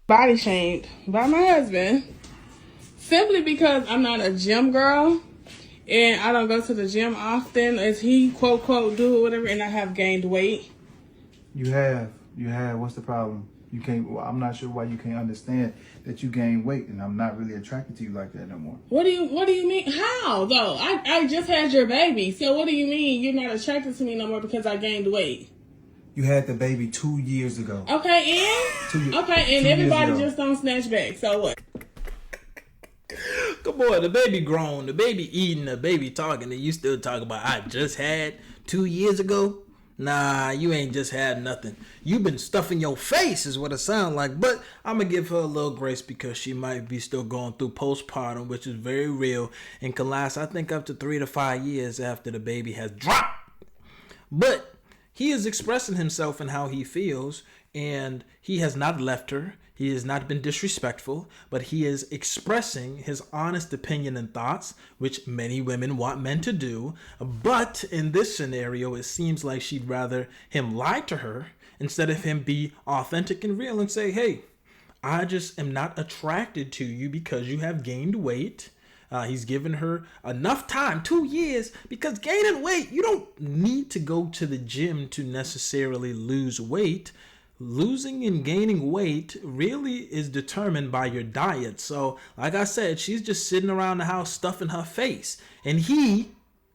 body shamed by my husband simply because I'm not a gym girl and I don't go to the gym often as he quote do or whatever, and I have gained weight. You have. What's the problem? You can't. Well, I'm not sure why you can't understand that you gained weight, and I'm not really attracted to you like that no more. What do you mean? How though? I just had your baby, so what do you mean you're not attracted to me no more because I gained weight? You had the baby 2 years ago. Okay, and everybody just don't snatch back. So what? Come on, the baby grown, the baby eating, the baby talking, and you still talk about I just had 2 years ago? Nah, you ain't just had nothing. You been stuffing your face is what it sound like. But I'm going to give her a little grace because she might be still going through postpartum, which is very real and can last, I think, up to 3 to 5 years after the baby has dropped. But he is expressing himself and how he feels, and he has not left her. He has not been disrespectful, but he is expressing his honest opinion and thoughts, which many women want men to do. But in this scenario, it seems like she'd rather him lie to her instead of him be authentic and real and say, hey, I just am not attracted to you because you have gained weight. He's given her enough time, 2 years, because gaining weight, you don't need to go to the gym to necessarily lose weight. Losing and gaining weight really is determined by your diet. So, like I said, she's just sitting around the house stuffing her face. And he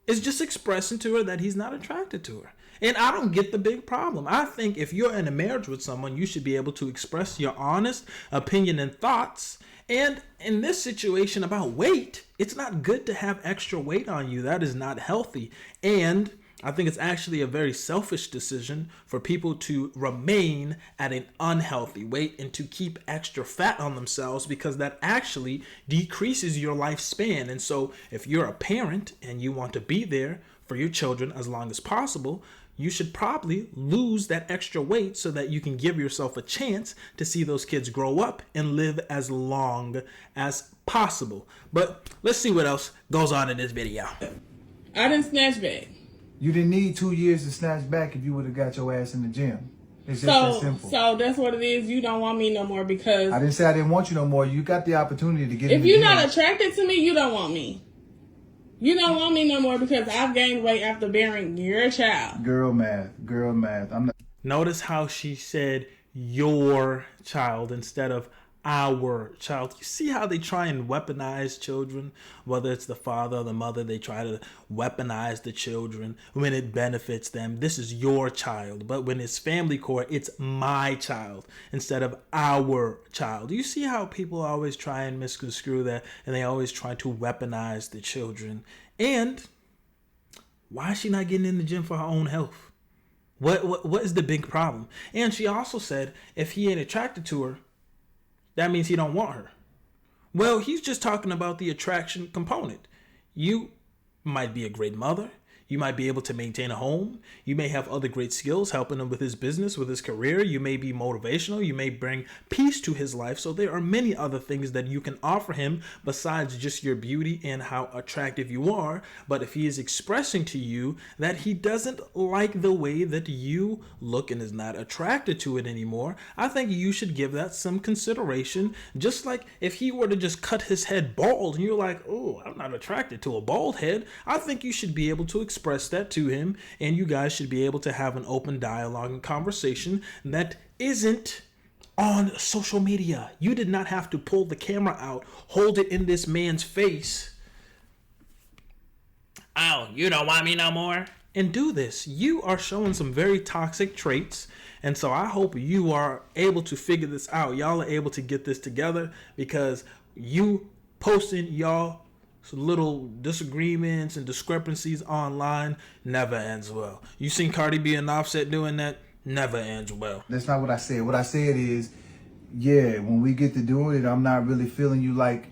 is just expressing to her that he's not attracted to her. And I don't get the big problem. I think if you're in a marriage with someone, you should be able to express your honest opinion and thoughts. And in this situation about weight, it's not good to have extra weight on you. That is not healthy. And I think it's actually a very selfish decision for people to remain at an unhealthy weight and to keep extra fat on themselves because that actually decreases your lifespan. And so if you're a parent and you want to be there for your children as long as possible, you should probably lose that extra weight so that you can give yourself a chance to see those kids grow up and live as long as possible. But let's see what else goes on in this video. I didn't snatch back. You didn't need 2 years to snatch back if you would have got your ass in the gym. It's just that simple. So that's what it is. You don't want me no more because I didn't say I didn't want you no more. You got the opportunity to get in if the you're gym. not attracted to me, you don't want me. You don't want me no more because I've gained weight after bearing your child. Girl math. I'm not. Notice how she said your child instead of our child. You see how they try and weaponize children? Whether it's the father or the mother, they try to weaponize the children when it benefits them. This is your child. But when it's family court, it's my child instead of our child. You see how people always try and misconstrue that, and they always try to weaponize the children. And why is she not getting in the gym for her own health? What is the big problem? And she also said if he ain't attracted to her, that means he don't want her. Well, he's just talking about the attraction component. You might be a great mother. You might be able to maintain a home. You may have other great skills helping him with his business, with his career. You may be motivational. You may bring peace to his life. So there are many other things that you can offer him besides just your beauty and how attractive you are. But if he is expressing to you that he doesn't like the way that you look and is not attracted to it anymore, I think you should give that some consideration. Just like if he were to just cut his head bald and you're like, oh, I'm not attracted to a bald head, I think you should be able to express that to him, and you guys should be able to have an open dialogue and conversation that isn't on social media. You did not have to pull the camera out, hold it in this man's face. Oh, you don't want me no more? And do this. You are showing some very toxic traits, and so I hope you are able to figure this out. Y'all are able to get this together because you posting y'all little disagreements and discrepancies online never ends well. You seen Cardi B and Offset doing that? Never ends well. That's not what I said. What I said is, yeah, when we get to doing it, I'm not really feeling you like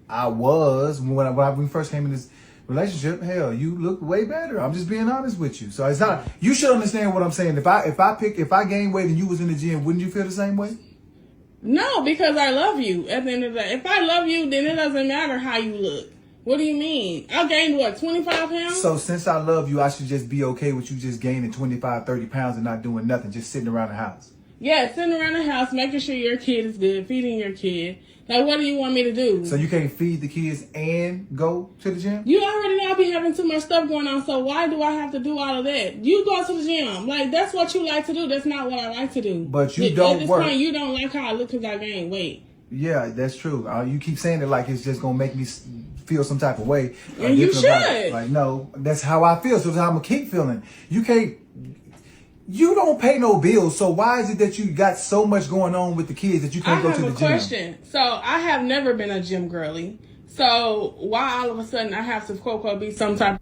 I was when we first came in this relationship. Hell, you look way better. I'm just being honest with you. So it's not. You should understand what I'm saying. If I gained weight and you was in the gym, wouldn't you feel the same way? No, because I love you. At the end of the day, if I love you, then it doesn't matter how you look. What do you mean? I gained, 25 pounds? So since I love you, I should just be okay with you just gaining 25, 30 pounds and not doing nothing, just sitting around the house. Yeah, sitting around the house, making sure your kid is good, feeding your kid. Like, what do you want me to do? So you can't feed the kids and go to the gym? You already know I be having too much stuff going on, so why do I have to do all of that? You go to the gym. Like, that's what you like to do. That's not what I like to do. But you don't At this work. point, you don't like how I look because I gained weight. Yeah, that's true. You keep saying it like it's just gonna make me feel some type of way. And you different about should. it. Like, no, that's how I feel. So that's how I'm gonna keep feeling. You can't. You don't pay no bills, so why is it that you got so much going on with the kids that you I can't go to have the a gym? question. So, I have never been a gym girly. So, why all of a sudden I have to, quote, unquote, be some type of...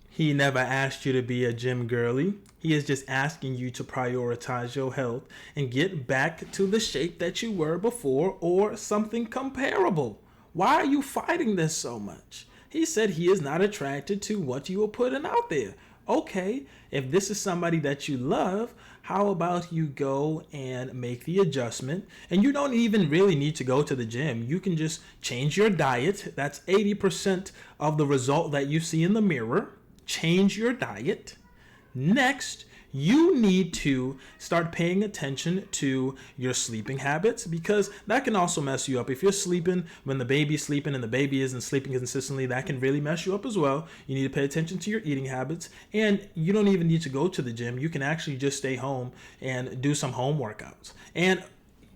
He never asked you to be a gym girly. He is just asking you to prioritize your health and get back to the shape that you were before or something comparable. Why are you fighting this so much? He said he is not attracted to what you are putting out there. Okay, if this is somebody that you love, how about you go and make the adjustment? And you don't even really need to go to the gym. You can just change your diet. That's 80% of the result that you see in the mirror. Change your diet. Next, you need to start paying attention to your sleeping habits because that can also mess you up. If you're sleeping when the baby's sleeping and the baby isn't sleeping consistently, that can really mess you up as well. You need to pay attention to your eating habits, and you don't even need to go to the gym. You can actually just stay home and do some home workouts. And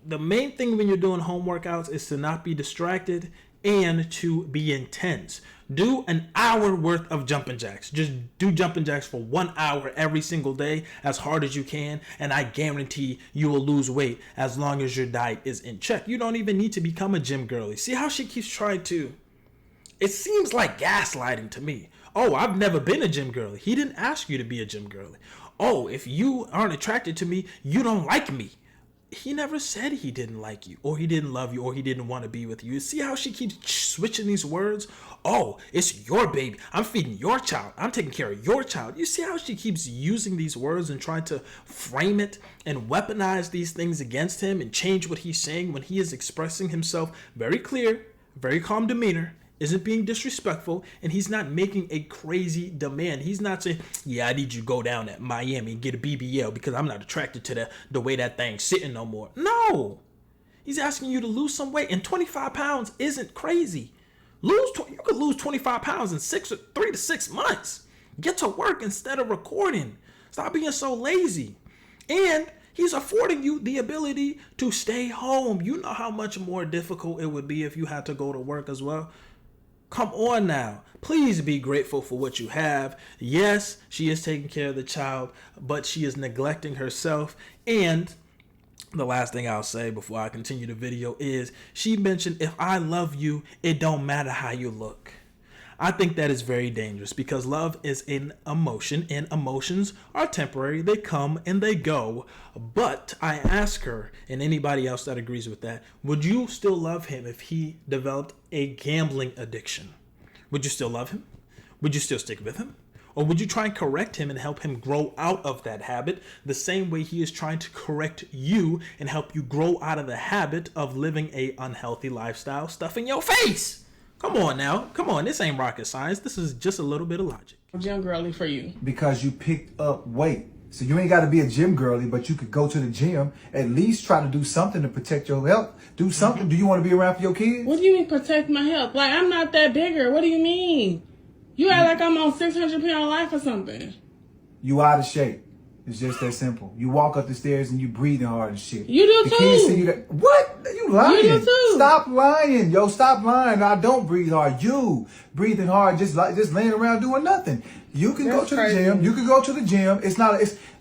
the main thing when you're doing home workouts is to not be distracted and to be intense. Do an hour worth of jumping jacks. Just do jumping jacks for 1 hour every single day as hard as you can, and I guarantee you will lose weight as long as your diet is in check. You don't even need to become a gym girly. See how she keeps trying to... It seems like gaslighting to me. Oh, I've never been a gym girly. He didn't ask you to be a gym girly. Oh, if you aren't attracted to me, you don't like me. He never said he didn't like you or he didn't love you or he didn't want to be with you. See how she keeps switching these words? Oh, it's your baby. I'm feeding your child. I'm taking care of your child. You see how she keeps using these words and trying to frame it and weaponize these things against him and change what he's saying when he is expressing himself very clear, very calm demeanor, isn't being disrespectful, and he's not making a crazy demand. He's not saying, yeah, I need you to go down at Miami and get a BBL because I'm not attracted to the way that thing's sitting no more. No. He's asking you to lose some weight, and 25 pounds isn't crazy. You could lose 25 pounds in 3 to 6 months. Get to work instead of recording. Stop being so lazy. And he's affording you the ability to stay home. You know how much more difficult it would be if you had to go to work as well. Come on now. Please be grateful for what you have. Yes, she is taking care of the child, but she is neglecting herself. And the last thing I'll say before I continue the video is she mentioned, if I love you, it don't matter how you look. I think that is very dangerous because love is an emotion and emotions are temporary. They come and they go. But I ask her and anybody else that agrees with that, would you still love him if he developed a gambling addiction? Would you still love him? Would you still stick with him? Or would you try and correct him and help him grow out of that habit the same way he is trying to correct you and help you grow out of the habit of living a unhealthy lifestyle, stuffing your face? Come on now. Come on. This ain't rocket science. This is just a little bit of logic. Gym girly for you. Because you picked up weight. So you ain't got to be a gym girly, but you could go to the gym, at least try to do something to protect your health. Do something. Do you want to be around for your kids? What do you mean protect my health? Like, I'm not that bigger. What do you mean? You act like I'm on 600 pound life or something. You out of shape. It's just that simple. You walk up the stairs and you breathing hard and shit. You do the too. Kids see you that, what? You lying. You do too. Stop lying. Yo, stop lying. I don't breathe hard. You breathing hard just laying around doing nothing. You can go to the gym. You can go to the gym.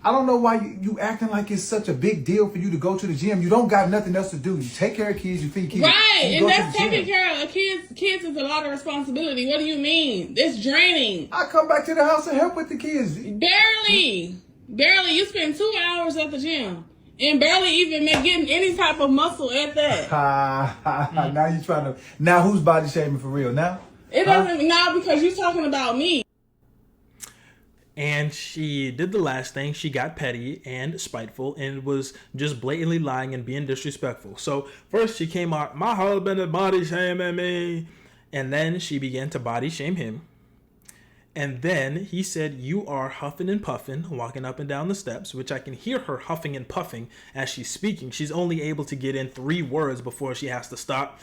I don't know why you acting like it's such a big deal for you to go to the gym. You don't got nothing else to do. You take care of kids, you feed kids. Right, and that's taking care of kids. Kids is a lot of responsibility. What do you mean? It's draining. I come back to the house and help with the kids. Barely. You spend 2 hours at the gym and barely even getting any type of muscle at that. Now you trying to. Now who's body shaming for real? Now it doesn't now because you're talking about me. And she did the last thing. She got petty and spiteful and was just blatantly lying and being disrespectful. So first she came out, my husband is body shaming me. And then she began to body shame him. And then he said, you are huffing and puffing, walking up and down the steps, which I can hear her huffing and puffing as she's speaking. She's only able to get in 3 words before she has to stop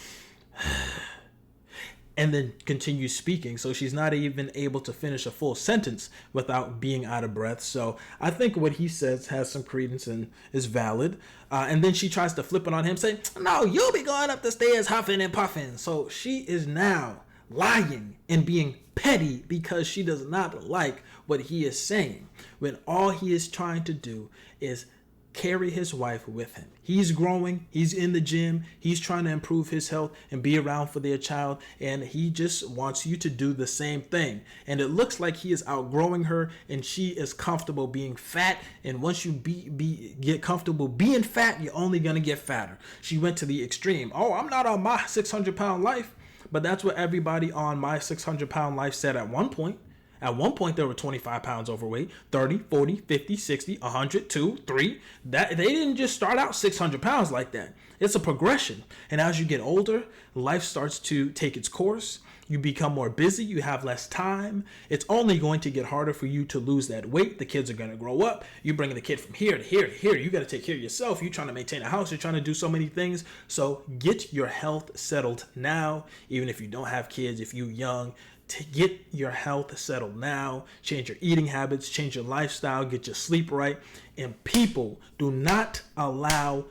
and then continue speaking. So she's not even able to finish a full sentence without being out of breath. So I think what he says has some credence and is valid. And then she tries to flip it on him, saying, no, you'll be going up the stairs huffing and puffing. So she is now lying and being petty because she does not like what he is saying, when all he is trying to do is carry his wife with him. He's growing, he's in the gym, he's trying to improve his health and be around for their child, and he just wants you to do the same thing. And it looks like he is outgrowing her, and she is comfortable being fat, and once you get comfortable being fat, you're only gonna get fatter. She went to the extreme. Oh, I'm not on my 600-pound life. But that's what everybody on My 600-Pound Life said at one point. At one point, they were 25 pounds overweight, 30, 40, 50, 60, 100, 2, 3. They didn't just start out 600 pounds like that. It's a progression. And as you get older, life starts to take its course. You become more busy. You have less time. It's only going to get harder for you to lose that weight. The kids are going to grow up. You're bringing the kid from here to here to here. You got to take care of yourself. You're trying to maintain a house. You're trying to do so many things. So get your health settled now. Even if you don't have kids, if you're young, to get your health settled now. Change your eating habits. Change your lifestyle. Get your sleep right. And people, do not allow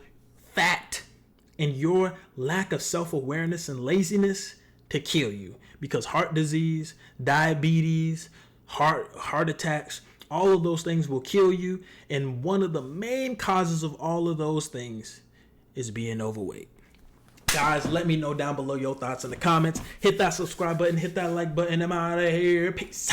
fat and your lack of self-awareness and laziness to kill you, because heart disease, diabetes, heart attacks, all of those things will kill you. And one of the main causes of all of those things is being overweight. Guys, let me know down below your thoughts in the comments. Hit that subscribe button, hit that like button. I'm out of here. Peace.